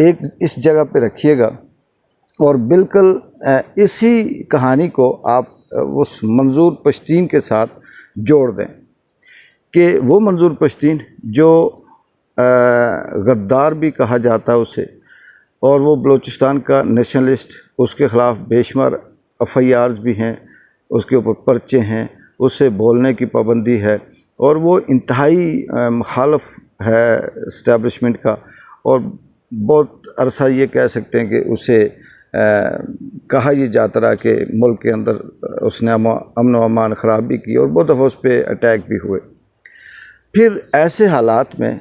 ایک اس جگہ پہ رکھیے گا اور بالکل اسی کہانی کو آپ اس منظور پشتین کے ساتھ جوڑ دیں کہ وہ منظور پشتین جو غدار بھی کہا جاتا ہے اسے، اور وہ بلوچستان کا نیشنلسٹ، اس کے خلاف بے شمار ایف آئی آرز بھی ہیں، اس کے اوپر پرچے ہیں، اس سے بولنے کی پابندی ہے، اور وہ انتہائی مخالف ہے اسٹیبلشمنٹ کا، اور بہت عرصہ یہ کہہ سکتے ہیں کہ اسے کہا یہ جاتا رہا کہ ملک کے اندر اس نے امن و امان خراب بھی کی اور بہت دفعہ اس پہ اٹیک بھی ہوئے۔ پھر ایسے حالات میں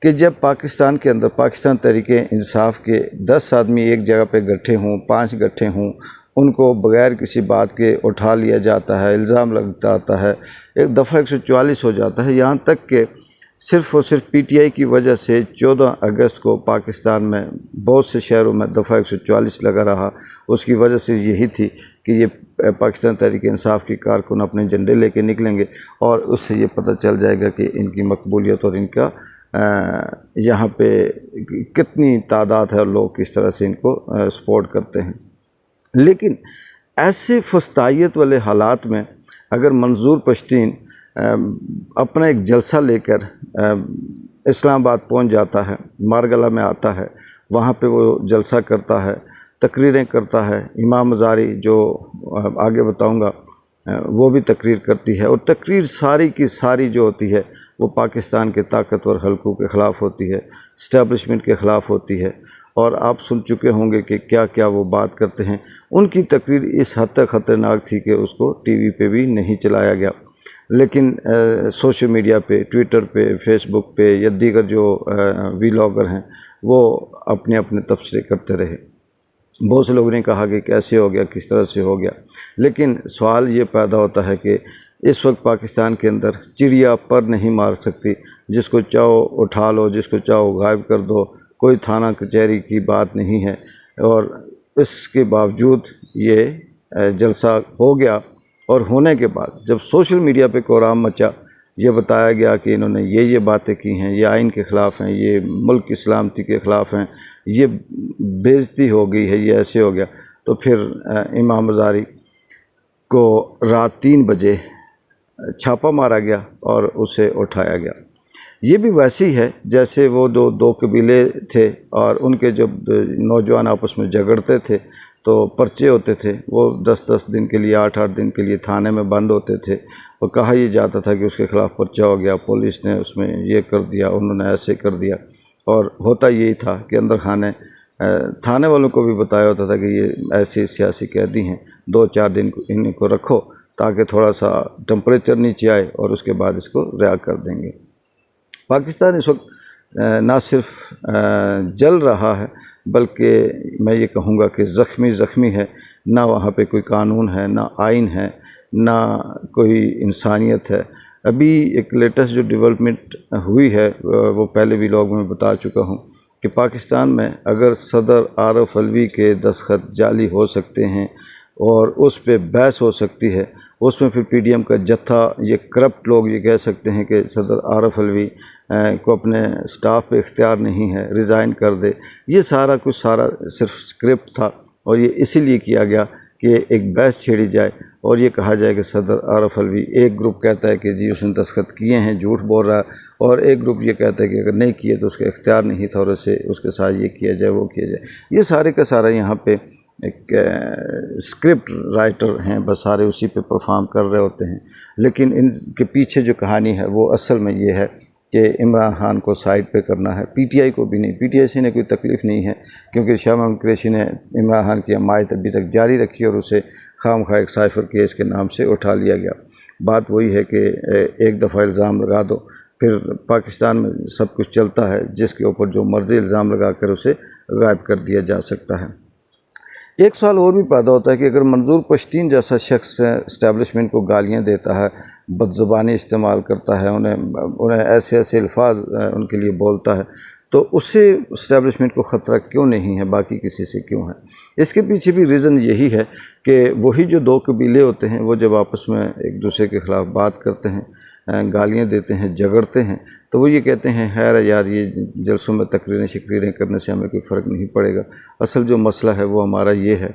کہ جب پاکستان کے اندر پاکستان تحریک انصاف کے 10 آدمی ایک جگہ پہ گٹھے ہوں، 5 گٹھے ہوں، ان کو بغیر کسی بات کے اٹھا لیا جاتا ہے، الزام لگتا آتا ہے، ایک دفعہ 144 ہو جاتا ہے، یہاں تک کہ صرف اور صرف پی ٹی آئی کی وجہ سے 14 اگست کو پاکستان میں بہت سے شہروں میں دفعہ 144 لگا رہا۔ اس کی وجہ سے یہی تھی کہ یہ پاکستان تحریک انصاف کی کارکن اپنے جھنڈے لے کے نکلیں گے اور اس سے یہ پتہ چل جائے گا کہ ان کی مقبولیت اور ان کا یہاں پہ کتنی تعداد ہے اور لوگ کس طرح سے ان کو سپورٹ کرتے ہیں۔ لیکن ایسے فسطائیت والے حالات میں اگر منظور پشتین اپنا ایک جلسہ لے کر اسلام آباد پہنچ جاتا ہے، مارگلہ میں آتا ہے، وہاں پہ وہ جلسہ کرتا ہے، تقریریں کرتا ہے، امام مزاری جو آگے بتاؤں گا وہ بھی تقریر کرتی ہے، اور تقریر ساری کی ساری جو ہوتی ہے وہ پاکستان کے طاقتور حلقوں کے خلاف ہوتی ہے، اسٹیبلشمنٹ کے خلاف ہوتی ہے، اور آپ سن چکے ہوں گے کہ کیا کیا وہ بات کرتے ہیں۔ ان کی تقریر اس حد تک خطرناک تھی کہ اس کو ٹی وی پہ بھی نہیں چلایا گیا، لیکن سوشل میڈیا پہ، ٹویٹر پہ، فیس بک پہ یا دیگر جو ویلاگر ہیں وہ اپنے اپنے تبصرے کرتے رہے۔ بہت سے لوگوں نے کہا کہ کیسے ہو گیا، کس طرح سے ہو گیا، لیکن سوال یہ پیدا ہوتا ہے کہ اس وقت پاکستان کے اندر چڑیا پر نہیں مار سکتی، جس کو چاہو اٹھا لو، جس کو چاہو غائب کر دو، کوئی تھانہ کچہری کی بات نہیں ہے، اور اس کے باوجود یہ جلسہ ہو گیا، اور ہونے کے بعد جب سوشل میڈیا پہ کورام مچا، یہ بتایا گیا کہ انہوں نے یہ باتیں کی ہیں، یہ آئین کے خلاف ہیں، یہ ملک کی سلامتی کے خلاف ہیں، یہ بے عزتی ہو گئی ہے، یہ ایسے ہو گیا، تو پھر امام مزاری کو رات 3 بجے چھاپا مارا گیا اور اسے اٹھایا گیا۔ یہ بھی ویسی ہے جیسے وہ دو قبیلے تھے اور ان کے جب نوجوان آپس میں جھگڑتے تھے تو پرچے ہوتے تھے، وہ 10 دن کے لیے، 8 دن کے لیے تھانے میں بند ہوتے تھے، اور کہا یہ جاتا تھا کہ اس کے خلاف پرچہ ہو گیا، پولیس نے اس میں یہ کر دیا، انہوں نے ایسے کر دیا، اور ہوتا یہی تھا کہ اندر تھانے والوں کو بھی بتایا ہوتا تھا کہ یہ ایسے سیاسی قیدی ہیں، 2-4 دن ان کو رکھو تاکہ تھوڑا سا ٹمپریچر نیچے آئے اور اس کے بعد اس کو رہا کر دیں گے۔ پاکستان اس وقت نہ صرف جل رہا ہے بلکہ میں یہ کہوں گا کہ زخمی ہے، نہ وہاں پہ کوئی قانون ہے، نہ آئین ہے، نہ کوئی انسانیت ہے۔ ابھی ایک لیٹسٹ جو ڈیولپمنٹ ہوئی ہے وہ پہلے بھی لوگوں میں بتا چکا ہوں کہ پاکستان میں اگر صدر عارف علوی کے دستخط جعلی ہو سکتے ہیں اور اس پہ بحث ہو سکتی ہے، اس میں پھر پی ڈی ایم کا جتھا، یہ کرپٹ لوگ یہ کہہ سکتے ہیں کہ صدر عارف علوی کو اپنے سٹاف پہ اختیار نہیں ہے، ریزائن کر دے، یہ سارا صرف اسکرپٹ تھا، اور یہ اسی لیے کیا گیا کہ ایک بحث چھیڑی جائے اور یہ کہا جائے کہ صدر عارف علوی، ایک گروپ کہتا ہے کہ جی اس نے دستخط کیے ہیں، جھوٹ بول رہا ہے، اور ایک گروپ یہ کہتا ہے کہ اگر نہیں کیے تو اس کا اختیار نہیں تھا اور اس کے ساتھ یہ کیا جائے، وہ کیا جائے۔ یہ سارے کا سارا یہاں پہ ایک اسکرپٹ رائٹر ہیں، بس سارے اسی پہ پرفارم کر رہے ہوتے ہیں، لیکن ان کے پیچھے جو کہانی ہے وہ اصل میں یہ ہے کہ عمران خان کو سائڈ پہ کرنا ہے، پی ٹی آئی کو بھی نہیں، پی ٹی آئی سے انہیں کوئی تکلیف نہیں ہے کیونکہ شاہ محمود قریشی نے عمران خان کی حمایت ابھی تک جاری رکھی اور اسے خام خواہ ایک سائفر کیس کے نام سے اٹھا لیا گیا۔ بات وہی ہے کہ ایک دفعہ الزام لگا دو، پھر پاکستان میں سب کچھ چلتا ہے، جس کے اوپر جو مرضی الزام لگا کر اسے غائب کر دیا جا سکتا ہے۔ ایک سوال اور بھی پیدا ہوتا ہے کہ اگر منظور پشتین جیسا شخص اسٹیبلشمنٹ کو گالیاں دیتا ہے، بد زبانی استعمال کرتا ہے، انہیں ایسے الفاظ ان کے لیے بولتا ہے، تو اسے اسٹیبلشمنٹ کو خطرہ کیوں نہیں ہے، باقی کسی سے کیوں ہے؟ اس کے پیچھے بھی ریزن یہی ہے کہ وہی جو 2 قبیلے ہوتے ہیں وہ جب آپس میں ایک دوسرے کے خلاف بات کرتے ہیں گالیاں دیتے ہیں، جھگڑتے ہیں، تو وہ یہ کہتے ہیں خیر یار یہ جلسوں میں تقریریں شکریریں کرنے سے ہمیں کوئی فرق نہیں پڑے گا۔ اصل جو مسئلہ ہے وہ ہمارا یہ ہے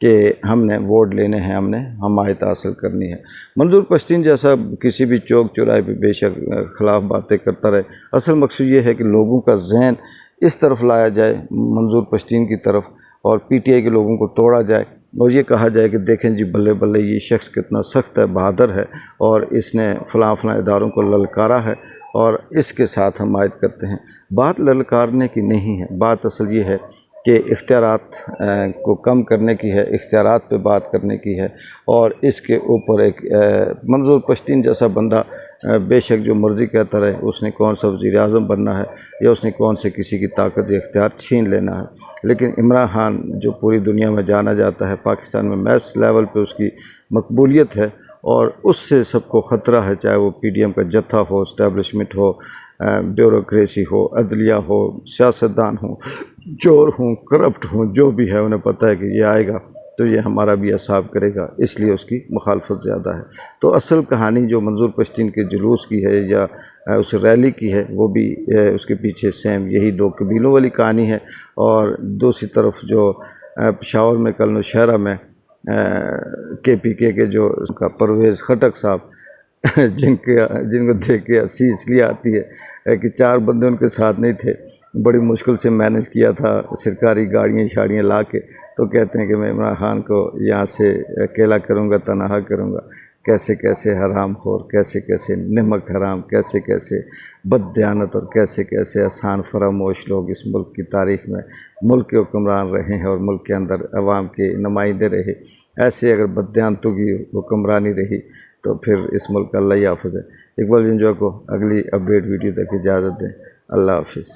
کہ ہم نے ووٹ لینے ہیں، ہم نے حمایت حاصل کرنی ہے۔ منظور پشتین جیسا کسی بھی چوک چوراہے پہ بے شک خلاف باتیں کرتا رہے، اصل مقصد یہ ہے کہ لوگوں کا ذہن اس طرف لایا جائے، منظور پشتین کی طرف، اور پی ٹی آئی کے لوگوں کو توڑا جائے اور یہ کہا جائے کہ دیکھیں جی بلے بلے یہ شخص کتنا سخت ہے، بہادر ہے، اور اس نے فلاں فلاں اداروں کو للکارا ہے اور اس کے ساتھ حمایت کرتے ہیں۔ بات للکارنے کی نہیں ہے، بات اصل یہ ہے کہ اختیارات کو کم کرنے کی ہے، اختیارات پہ بات کرنے کی ہے، اور اس کے اوپر ایک منظور پشتین جیسا بندہ بے شک جو مرضی کہتا رہے، اس نے کون سا وزیر اعظم بننا ہے یا اس نے کون سے کسی کی طاقت یا اختیار چھین لینا ہے، لیکن عمران خان جو پوری دنیا میں جانا جاتا ہے، پاکستان میں میس لیول پہ اس کی مقبولیت ہے، اور اس سے سب کو خطرہ ہے، چاہے وہ پی ڈی ایم کا جتھا ہو، اسٹیبلشمنٹ ہو، بیوروکریسی ہو، عدلیہ ہو، سیاستدان ہوں، چور ہوں، کرپٹ ہوں، جو بھی ہے انہیں پتہ ہے کہ یہ آئے گا تو یہ ہمارا بھی حساب کرے گا، اس لیے اس کی مخالفت زیادہ ہے۔ تو اصل کہانی جو منظور پشتین کے جلوس کی ہے یا اس ریلی کی ہے، وہ بھی اس کے پیچھے سیم یہی دو قبیلوں والی کہانی ہے، اور دوسری طرف جو پشاور میں کل نوشہرہ میں کے پی کے جو پرویز خٹک صاحب جن کو دیکھ کے ہنسی اس لیے آتی ہے کہ 4 بندے ان کے ساتھ نہیں تھے، بڑی مشکل سے مینج کیا تھا سرکاری گاڑیاں شاڑیاں لا کے، تو کہتے ہیں کہ میں عمران خان کو یہاں سے اکیلا کروں گا، تنہا کروں گا، کیسے کیسے حرام خور، کیسے کیسے نمک حرام، کیسے کیسے بددیانت، اور کیسے کیسے احسان فراموش لوگ اس ملک کی تاریخ میں ملک کے حکمران رہے ہیں اور ملک کے اندر عوام کے نمائندے رہے۔ ایسے اگر بددیانتوں کی حکمرانی رہی تو پھر اس ملک کا اللہ ہی حافظ ہے۔ اقبال جنجوع کو اگلی اپڈیٹ ویڈیو تک اجازت دیں۔ اللہ حافظ۔